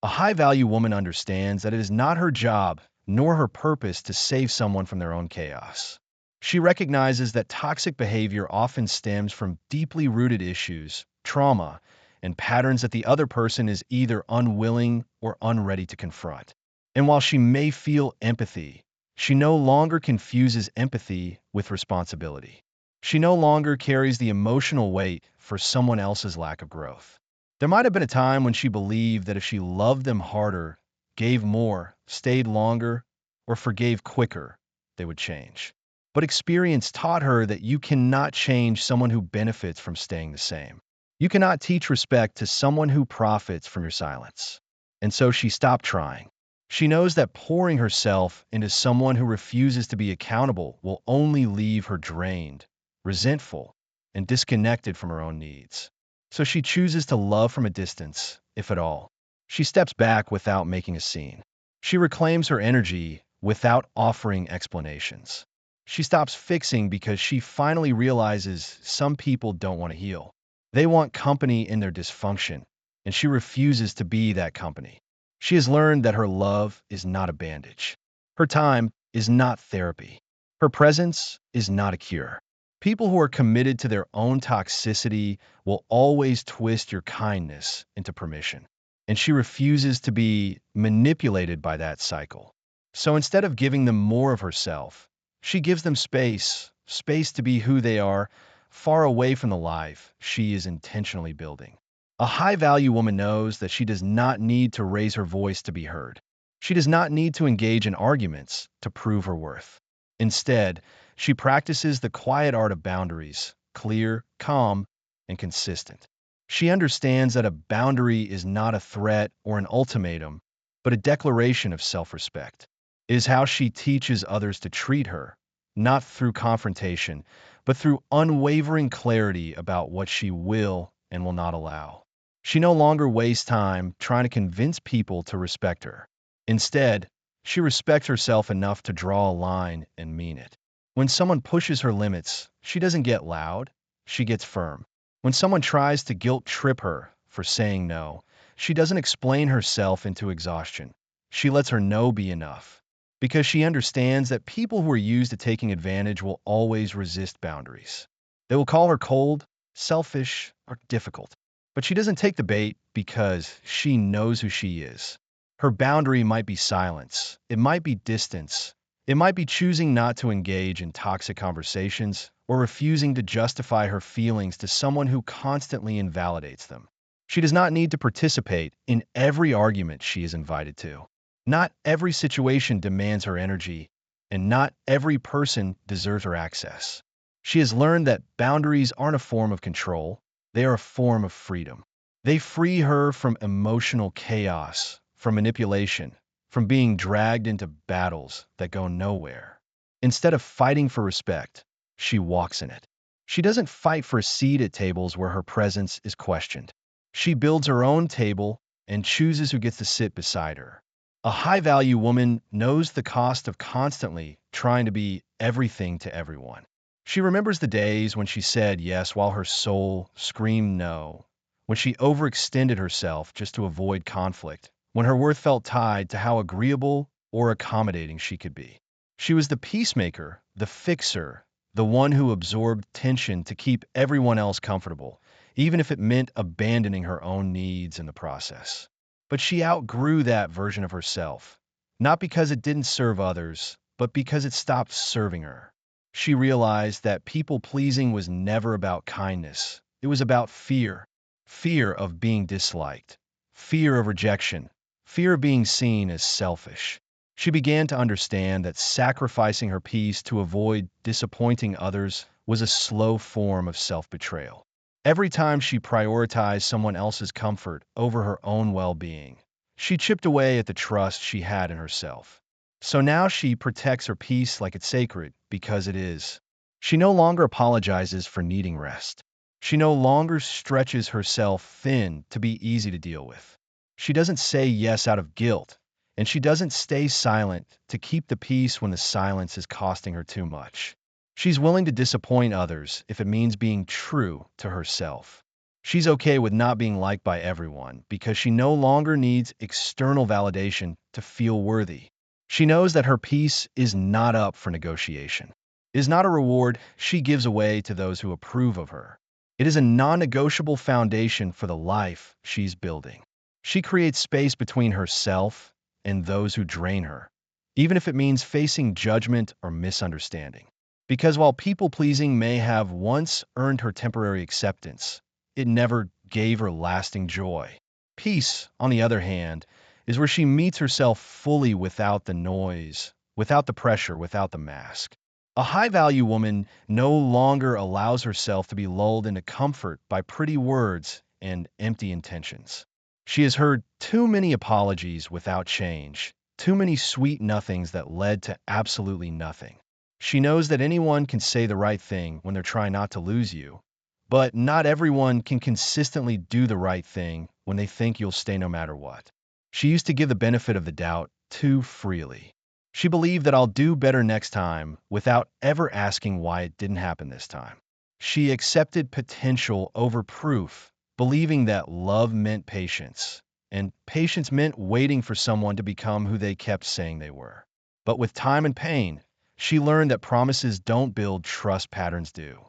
A high-value woman understands that it is not her job nor her purpose to save someone from their own chaos. She recognizes that toxic behavior often stems from deeply rooted issues, trauma, and patterns that the other person is either unwilling or unready to confront. And while she may feel empathy, she no longer confuses empathy with responsibility. She no longer carries the emotional weight for someone else's lack of growth. There might have been a time when she believed that if she loved them harder, gave more, stayed longer, or forgave quicker, they would change. But experience taught her that you cannot change someone who benefits from staying the same. You cannot teach respect to someone who profits from your silence. And so she stopped trying. She knows that pouring herself into someone who refuses to be accountable will only leave her drained, resentful, and disconnected from her own needs. So she chooses to love from a distance, if at all. She steps back without making a scene. She reclaims her energy without offering explanations. She stops fixing because she finally realizes some people don't want to heal. They want company in their dysfunction, and she refuses to be that company. She has learned that her love is not a bandage. Her time is not therapy. Her presence is not a cure. People who are committed to their own toxicity will always twist your kindness into permission. And she refuses to be manipulated by that cycle. So instead of giving them more of herself, she gives them space to be who they are, far away from the life she is intentionally building. A high-value woman knows that she does not need to raise her voice to be heard. She does not need to engage in arguments to prove her worth. Instead, she practices the quiet art of boundaries, clear, calm, and consistent. She understands that a boundary is not a threat or an ultimatum, but a declaration of self-respect. It is how she teaches others to treat her, not through confrontation, but through unwavering clarity about what she will and will not allow. She no longer wastes time trying to convince people to respect her. Instead, she respects herself enough to draw a line and mean it. When someone pushes her limits, she doesn't get loud, she gets firm. When someone tries to guilt trip her for saying no, she doesn't explain herself into exhaustion. She lets her no be enough. Because she understands that people who are used to taking advantage will always resist boundaries. They will call her cold, selfish, or difficult. But she doesn't take the bait because she knows who she is. Her boundary might be silence, it might be distance, it might be choosing not to engage in toxic conversations or refusing to justify her feelings to someone who constantly invalidates them. She does not need to participate in every argument she is invited to. Not every situation demands her energy, and not every person deserves her access. She has learned that boundaries aren't a form of control, they are a form of freedom. They free her from emotional chaos, from manipulation, from being dragged into battles that go nowhere. Instead of fighting for respect, she walks in it. She doesn't fight for a seat at tables where her presence is questioned. She builds her own table and chooses who gets to sit beside her. A high-value woman knows the cost of constantly trying to be everything to everyone. She remembers the days when she said yes while her soul screamed no, when she overextended herself just to avoid conflict, when her worth felt tied to how agreeable or accommodating she could be. She was the peacemaker, the fixer, the one who absorbed tension to keep everyone else comfortable, even if it meant abandoning her own needs in the process. But she outgrew that version of herself, not because it didn't serve others, but because it stopped serving her. She realized that people-pleasing was never about kindness. It was about fear. Fear of being disliked, fear of rejection, fear of being seen as selfish. She began to understand that sacrificing her peace to avoid disappointing others was a slow form of self-betrayal. Every time she prioritized someone else's comfort over her own well-being, she chipped away at the trust she had in herself. So now she protects her peace like it's sacred, because it is. She no longer apologizes for needing rest. She no longer stretches herself thin to be easy to deal with. She doesn't say yes out of guilt, and she doesn't stay silent to keep the peace when the silence is costing her too much. She's willing to disappoint others if it means being true to herself. She's okay with not being liked by everyone because she no longer needs external validation to feel worthy. She knows that her peace is not up for negotiation. It is not a reward she gives away to those who approve of her. It is a non-negotiable foundation for the life she's building. She creates space between herself and those who drain her, even if it means facing judgment or misunderstanding. Because while people-pleasing may have once earned her temporary acceptance, it never gave her lasting joy. Peace, on the other hand, is where she meets herself fully without the noise, without the pressure, without the mask. A high-value woman no longer allows herself to be lulled into comfort by pretty words and empty intentions. She has heard too many apologies without change, too many sweet nothings that led to absolutely nothing. She knows that anyone can say the right thing when they're trying not to lose you, but not everyone can consistently do the right thing when they think you'll stay no matter what. She used to give the benefit of the doubt too freely. She believed that I'll do better next time without ever asking why it didn't happen this time. She accepted potential over proof, believing that love meant patience, and patience meant waiting for someone to become who they kept saying they were. But with time and pain, she learned that promises don't build trust, patterns do.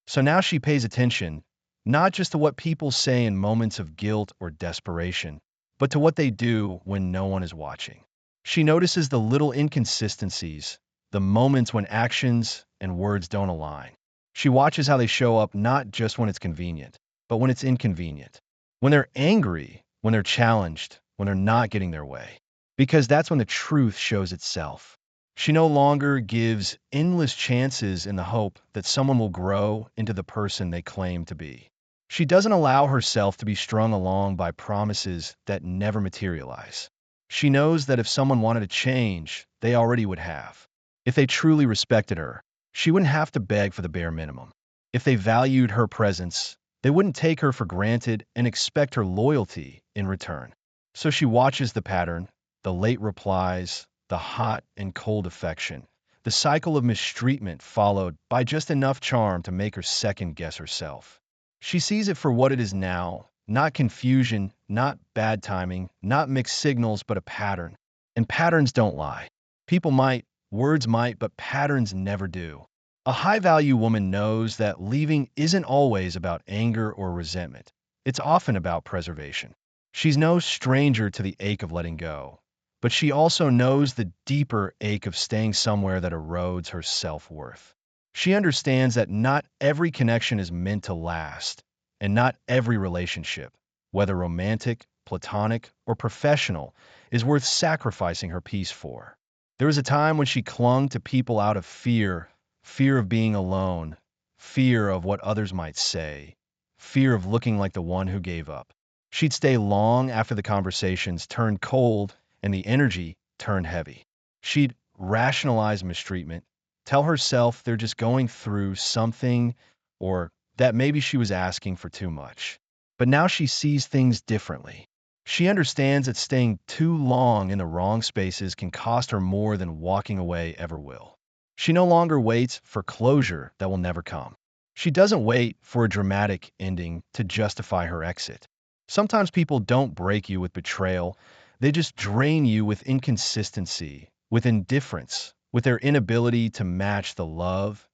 So now she pays attention, not just to what people say in moments of guilt or desperation, but to what they do when no one is watching. She notices the little inconsistencies, the moments when actions and words don't align. She watches how they show up not just when it's convenient, but when it's inconvenient. When they're angry, when they're challenged, when they're not getting their way. Because that's when the truth shows itself. She no longer gives endless chances in the hope that someone will grow into the person they claim to be. She doesn't allow herself to be strung along by promises that never materialize. She knows that if someone wanted to change, they already would have. If they truly respected her, she wouldn't have to beg for the bare minimum. If they valued her presence, they wouldn't take her for granted and expect her loyalty in return. So she watches the pattern, the late replies, the hot and cold affection, the cycle of mistreatment followed by just enough charm to make her second guess herself. She sees it for what it is now, not confusion, not bad timing, not mixed signals, but a pattern. And patterns don't lie. People might, words might, but patterns never do. A high-value woman knows that leaving isn't always about anger or resentment. It's often about preservation. She's no stranger to the ache of letting go, but she also knows the deeper ache of staying somewhere that erodes her self-worth. She understands that not every connection is meant to last, and not every relationship, whether romantic, platonic, or professional, is worth sacrificing her peace for. There was a time when she clung to people out of fear, fear of being alone, fear of what others might say, fear of looking like the one who gave up. She'd stay long after the conversations turned cold and the energy turned heavy. She'd rationalize mistreatment, tell herself they're just going through something, or that maybe she was asking for too much. But now she sees things differently. She understands that staying too long in the wrong spaces can cost her more than walking away ever will. She no longer waits for closure that will never come. She doesn't wait for a dramatic ending to justify her exit. Sometimes people don't break you with betrayal, they just drain you with inconsistency, with indifference, with their inability to match the love,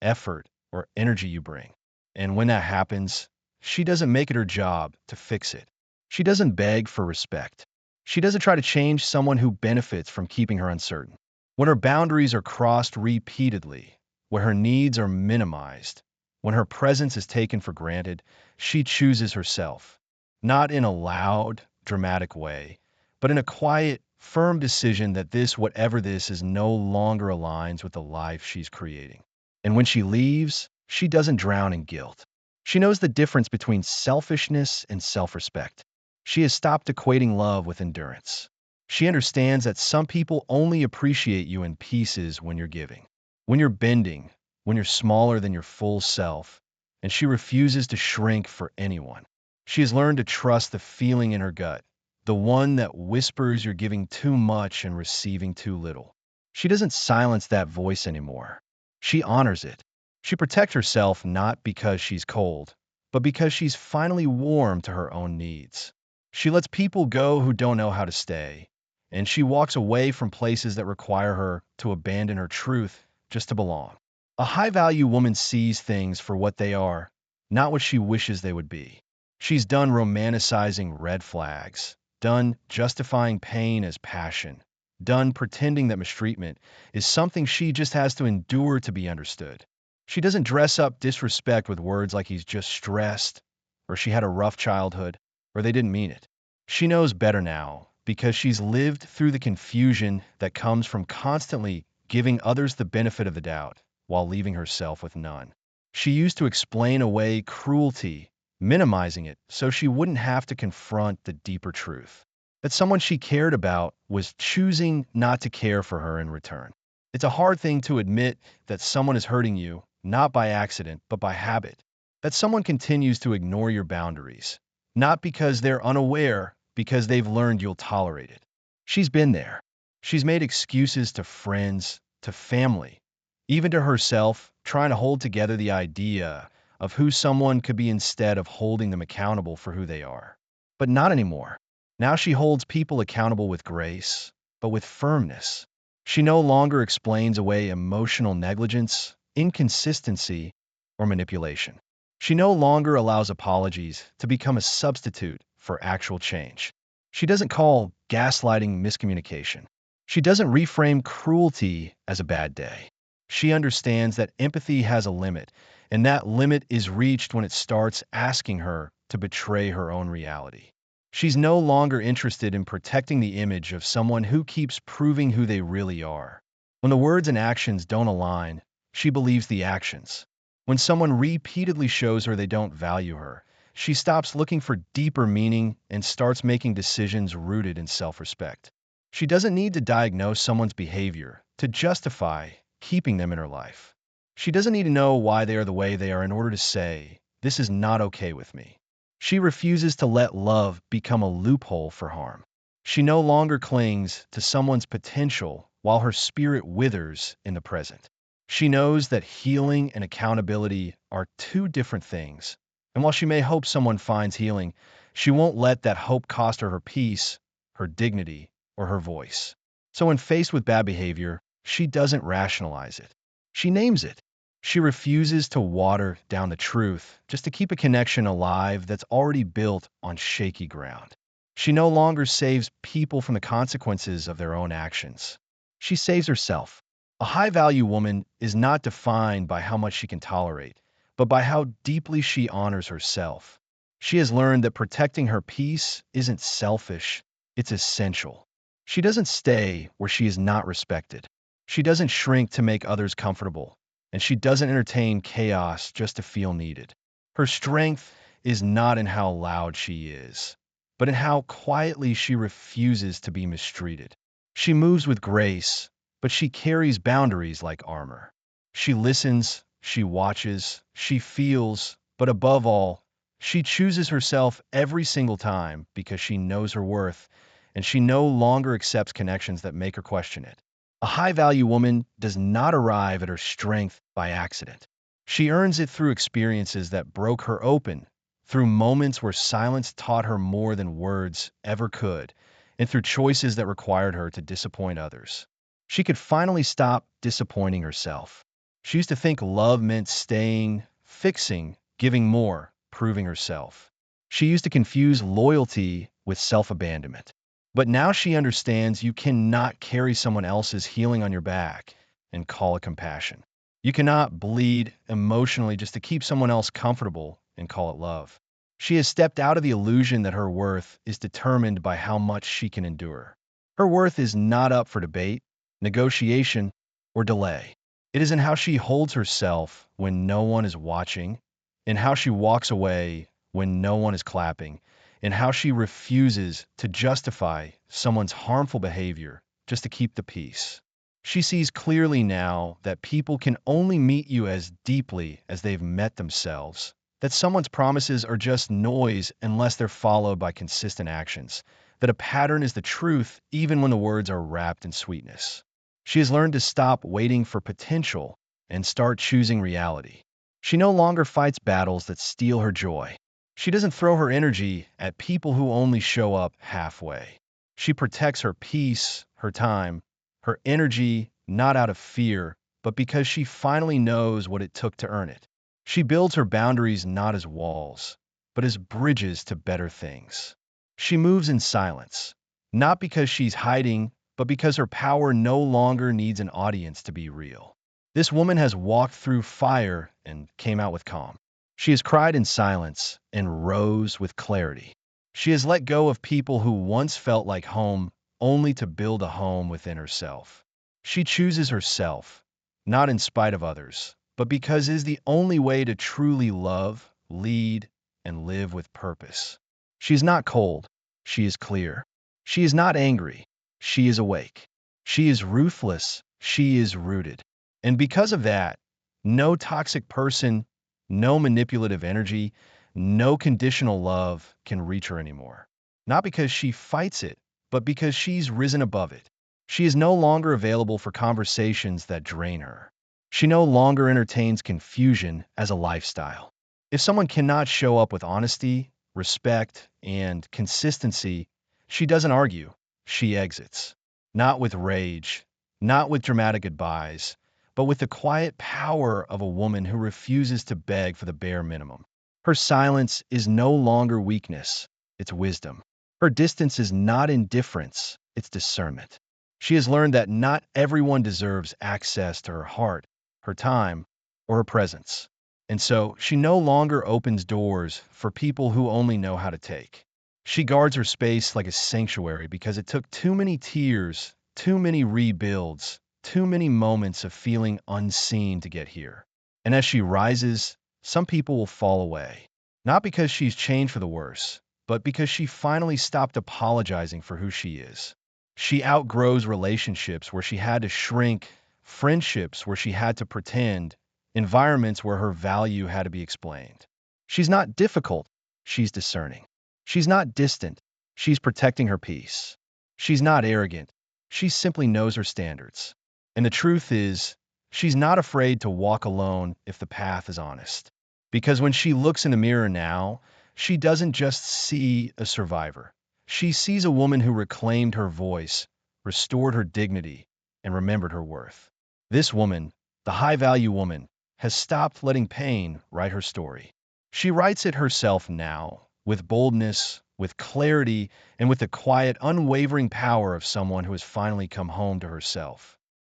effort, or energy you bring. And when that happens, she doesn't make it her job to fix it. She doesn't beg for respect. She doesn't try to change someone who benefits from keeping her uncertain. When her boundaries are crossed repeatedly, when her needs are minimized, when her presence is taken for granted, she chooses herself. Not in a loud, dramatic way, but in a quiet, firm decision that this, whatever this is, no longer aligns with the life she's creating. And when she leaves, she doesn't drown in guilt. She knows the difference between selfishness and self-respect. She has stopped equating love with endurance. She understands that some people only appreciate you in pieces when you're giving, when you're bending, when you're smaller than your full self, and she refuses to shrink for anyone. She has learned to trust the feeling in her gut, the one that whispers you're giving too much and receiving too little. She doesn't silence that voice anymore. She honors it. She protects herself not because she's cold, but because she's finally warm to her own needs. She lets people go who don't know how to stay, and she walks away from places that require her to abandon her truth just to belong. A high-value woman sees things for what they are, not what she wishes they would be. She's done romanticizing red flags, done justifying pain as passion, done pretending that mistreatment is something she just has to endure to be understood. She doesn't dress up disrespect with words like he's just stressed, or she had a rough childhood, or they didn't mean it. She knows better now because she's lived through the confusion that comes from constantly giving others the benefit of the doubt while leaving herself with none. She used to explain away cruelty, minimizing it so she wouldn't have to confront the deeper truth that someone she cared about was choosing not to care for her in return. It's a hard thing to admit that someone is hurting you, not by accident, but by habit. That someone continues to ignore your boundaries, not because they're unaware, because they've learned you'll tolerate it. She's been there. She's made excuses to friends, to family, even to herself, trying to hold together the idea of who someone could be instead of holding them accountable for who they are. But not anymore. Now she holds people accountable with grace, but with firmness. She no longer explains away emotional negligence, inconsistency, or manipulation. She no longer allows apologies to become a substitute for actual change. She doesn't call gaslighting miscommunication. She doesn't reframe cruelty as a bad day. She understands that empathy has a limit, and that limit is reached when it starts asking her to betray her own reality. She's no longer interested in protecting the image of someone who keeps proving who they really are. When the words and actions don't align, she believes the actions. When someone repeatedly shows her they don't value her, she stops looking for deeper meaning and starts making decisions rooted in self-respect. She doesn't need to diagnose someone's behavior to justify keeping them in her life. She doesn't need to know why they are the way they are in order to say, "This is not okay with me." She refuses to let love become a loophole for harm. She no longer clings to someone's potential while her spirit withers in the present. She knows that healing and accountability are two different things, and while she may hope someone finds healing, she won't let that hope cost her her peace, her dignity, or her voice. So when faced with bad behavior, she doesn't rationalize it. She names it. She refuses to water down the truth just to keep a connection alive that's already built on shaky ground. She no longer saves people from the consequences of their own actions. She saves herself. A high-value woman is not defined by how much she can tolerate, but by how deeply she honors herself. She has learned that protecting her peace isn't selfish, it's essential. She doesn't stay where she is not respected. She doesn't shrink to make others comfortable, and she doesn't entertain chaos just to feel needed. Her strength is not in how loud she is, but in how quietly she refuses to be mistreated. She moves with grace, but she carries boundaries like armor. She listens, she watches, she feels, but above all, she chooses herself every single time because she knows her worth, and she no longer accepts connections that make her question it. A high-value woman does not arrive at her strength by accident. She earns it through experiences that broke her open, through moments where silence taught her more than words ever could, and through choices that required her to disappoint others. She could finally stop disappointing herself. She used to think love meant staying, fixing, giving more, proving herself. She used to confuse loyalty with self-abandonment. But now she understands you cannot carry someone else's healing on your back and call it compassion. You cannot bleed emotionally just to keep someone else comfortable and call it love. She has stepped out of the illusion that her worth is determined by how much she can endure. Her worth is not up for debate, negotiation, or delay. It is in how she holds herself when no one is watching, in how she walks away when no one is clapping, and how she refuses to justify someone's harmful behavior just to keep the peace. She sees clearly now that people can only meet you as deeply as they've met themselves, that someone's promises are just noise unless they're followed by consistent actions, that a pattern is the truth even when the words are wrapped in sweetness. She has learned to stop waiting for potential and start choosing reality. She no longer fights battles that steal her joy. She doesn't throw her energy at people who only show up halfway. She protects her peace, her time, her energy, not out of fear, but because she finally knows what it took to earn it. She builds her boundaries not as walls, but as bridges to better things. She moves in silence, not because she's hiding, but because her power no longer needs an audience to be real. This woman has walked through fire and came out with calm. She has cried in silence and rose with clarity. She has let go of people who once felt like home, only to build a home within herself. She chooses herself, not in spite of others, but because it is the only way to truly love, lead, and live with purpose. She is not cold. She is clear. She is not angry. She is awake. She is ruthless. She is rooted. And because of that, no toxic person, no manipulative energy, no conditional love can reach her anymore. Not because she fights it, but because she's risen above it. She is no longer available for conversations that drain her. She no longer entertains confusion as a lifestyle. If someone cannot show up with honesty, respect, and consistency, she doesn't argue. She exits. Not with rage, not with dramatic goodbyes, but with the quiet power of a woman who refuses to beg for the bare minimum. Her silence is no longer weakness, it's wisdom. Her distance is not indifference, it's discernment. She has learned that not everyone deserves access to her heart, her time, or her presence. And so she no longer opens doors for people who only know how to take. She guards her space like a sanctuary because it took too many tears, too many rebuilds, too many moments of feeling unseen to get here. And as she rises, some people will fall away. Not because she's changed for the worse, but because she finally stopped apologizing for who she is. She outgrows relationships where she had to shrink, friendships where she had to pretend, environments where her value had to be explained. She's not difficult, she's discerning. She's not distant, she's protecting her peace. She's not arrogant, she simply knows her standards. And the truth is, she's not afraid to walk alone if the path is honest. Because when she looks in the mirror now, she doesn't just see a survivor. She sees a woman who reclaimed her voice, restored her dignity, and remembered her worth. This woman, the high-value woman, has stopped letting pain write her story. She writes it herself now, with boldness, with clarity, and with the quiet, unwavering power of someone who has finally come home to herself.